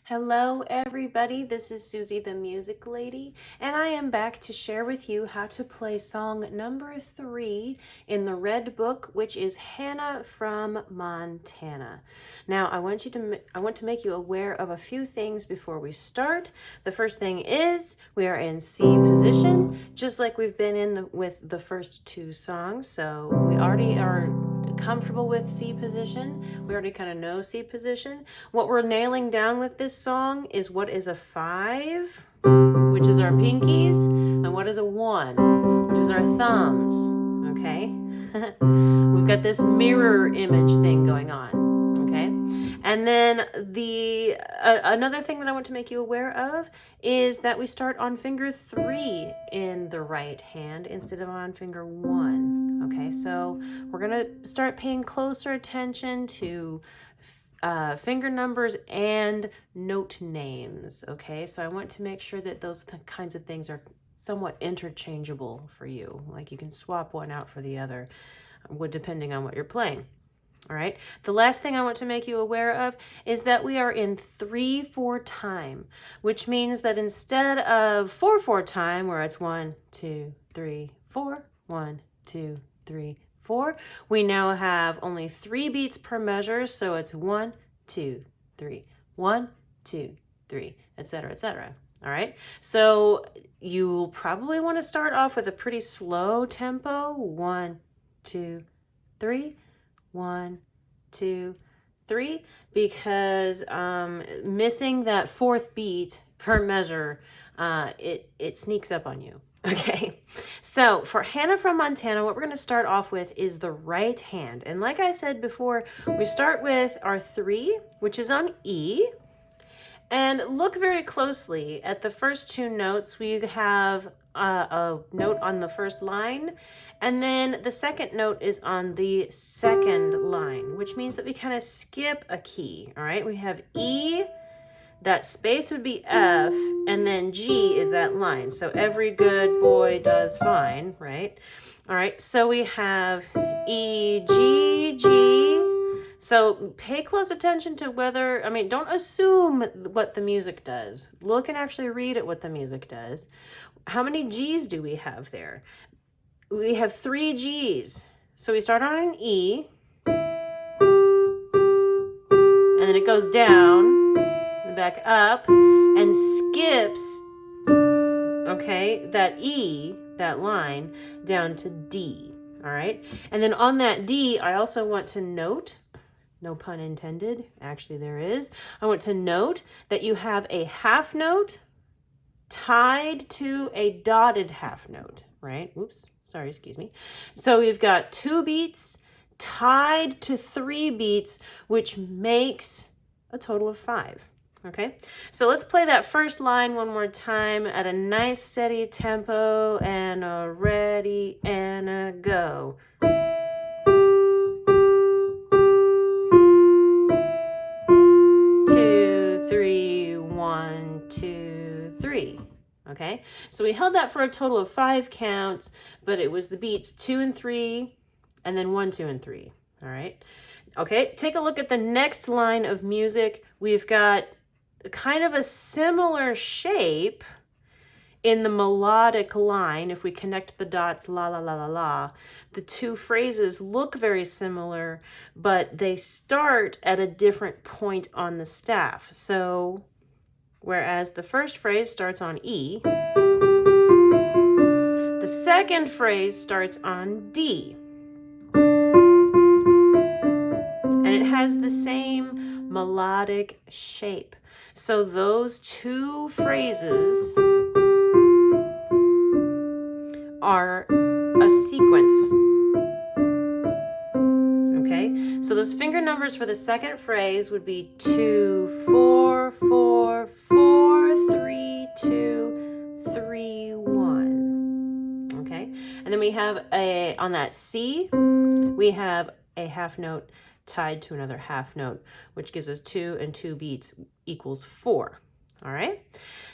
Hello, everybody. This is Susie the Music Lady, and I am back to share with you how to play song number 3 in the Red Book, which is Hannah from Montana. Now, I want to make you aware of a few things before we start. The first thing is we are in C position, just like we've been in with the first two songs. So we already are comfortable with C position. We already kind of know C position. What we're nailing down with this song is what is a 5, which is our pinkies, and what is a 1, which is our thumbs. Okay? We've got this mirror image thing going on. Okay? And then another thing that I want to make you aware of is that we start on finger 3 in the right hand instead of on finger 1. Okay, so we're gonna start paying closer attention to finger numbers and note names. Okay, so I want to make sure that those kinds of things are somewhat interchangeable for you. Like you can swap one out for the other, depending on what you're playing. All right. The last thing I want to make you aware of is that we are in 3/4 time, which means that instead of 4/4 time, where it's 1, 2, 3, 4, 1, 2, 3, 4, we now have only 3 beats per measure. So it's 1, 2, 3, 1, 2, 3, etc., etc. All right. So you'll probably want to start off with a pretty slow tempo. 1, 2, 3. 1, 2, 3, because missing that 4th beat per measure, it sneaks up on you. Okay, so for Hannah from Montana, what we're going to start off with is the right hand. And like I said before, we start with our 3, which is on E. And look very closely at the first 2 notes. We have a note on the first line, and then the second note is on the second line, which means that we kind of skip a key. All right, we have E, that space would be F, and then G is that line. So every good boy does fine, right? All right, so we have E, G, G. So pay close attention to don't assume what the music does. Look and actually read at what the music does. How many G's do we have there? We have 3 G's. So we start on an E, and then it goes down, and back up, and skips, okay, that E, that line, down to D, all right? And then on that D, I also want to note, no pun intended, actually there is, I want to note that you have a half note tied to a dotted half note, right? Oops, sorry, excuse me. So we've got 2 beats tied to 3 beats, which makes a total of 5. Okay, so let's play that first line one more time at a nice steady tempo, and a ready and a go. 2, 3, 1, 2, 3. Okay, so we held that for a total of 5 counts, but it was the beats 2 and 3, and then 1, 2, and 3. All right. Okay, take a look at the next line of music. We've got kind of a similar shape in the melodic line. If we connect the dots, la, la, la, la, la, the 2 phrases look very similar, but they start at a different point on the staff. So whereas the first phrase starts on E, the second phrase starts on D. And it has the same melodic shape. So those 2 phrases are a sequence. Okay, so those finger numbers for the second phrase would be 2, 4, 4, 4, 3, 2, 3, 1. Okay, and then we have on that C, we have a half note tied to another half note, which gives us 2 and 2 beats equals 4. All right,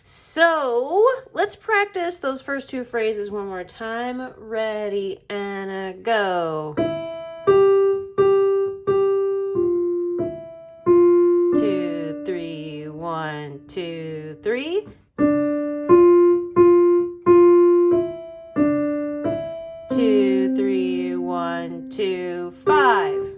so let's practice those first 2 phrases one more time. Ready and a go. 2, 3, 1, 2, 3. 2, 3, 1, 2, 5.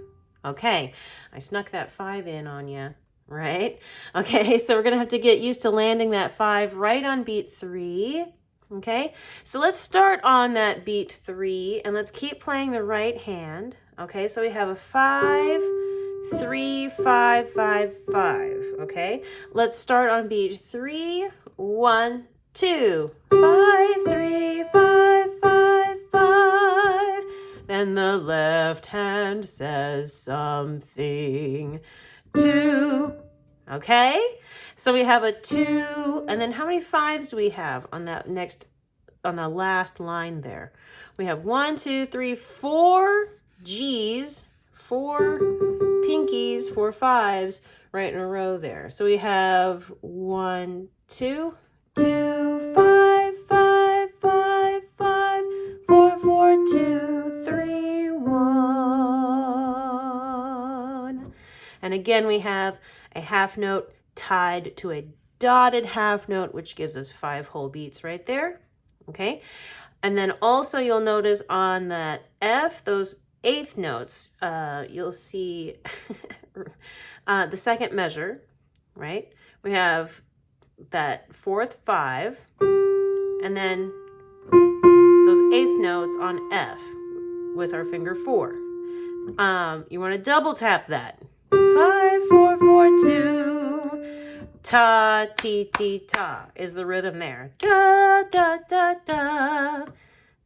Okay, I snuck that 5 in on you, right? Okay, so we're gonna have to get used to landing that 5 right on beat 3. Okay, so let's start on that beat 3 and let's keep playing the right hand. Okay, so we have a 5, 3, 5, 5, 5. Okay, let's start on beat 3. 1, 2, 5, 3, 5, 5, 5. Then the left hand says something. 2. Okay, so we have a 2, and then how many 5s do we have on that next, on the last line there? We have 1, 2, 3, 4 G's, 4 pinkies, 4 5s right in a row there. So we have 1, 2, 2, 5, 5, 5, 5, 4, 4, 2, 3, 1. And again, we have a half note tied to a dotted half note, which gives us 5 whole beats right there. Okay. And then also you'll notice on that F, those eighth notes, you'll see the second measure, right? We have that fourth 5, and then those eighth notes on F with our finger 4. You want to double tap that. 5, 4, 4, 2. Ta, ti, ti, ta is the rhythm there. Da, da, da, da.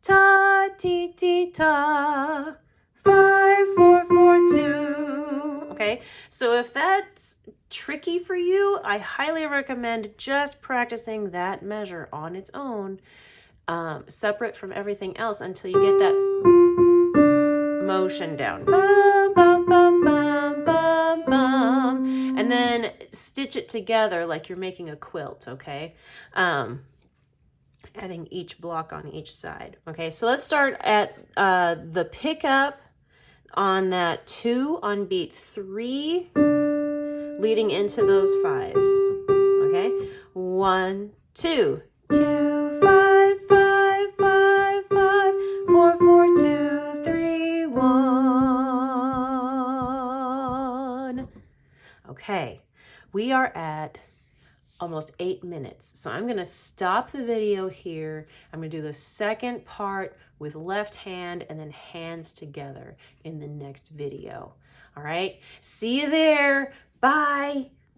Ta, ti, ti, ta. 5, 4, 4, 2. Okay, so if that's tricky for you, I highly recommend just practicing that measure on its own, separate from everything else until you get that motion down. Bum, bum, bum, bum, bum, bum. And then stitch it together like you're making a quilt, okay? Adding each block on each side. Okay, so let's start at the pickup on that 2 on beat 3, leading into those 5s. Okay, 1, 2, 2, 5, 5, 5, 5, 4, 4, 2, 3, 1. Okay, we are at almost 8 minutes. So I'm going to stop the video here. I'm going to do the second part with left hand and then hands together in the next video. All right. See you there. Bye.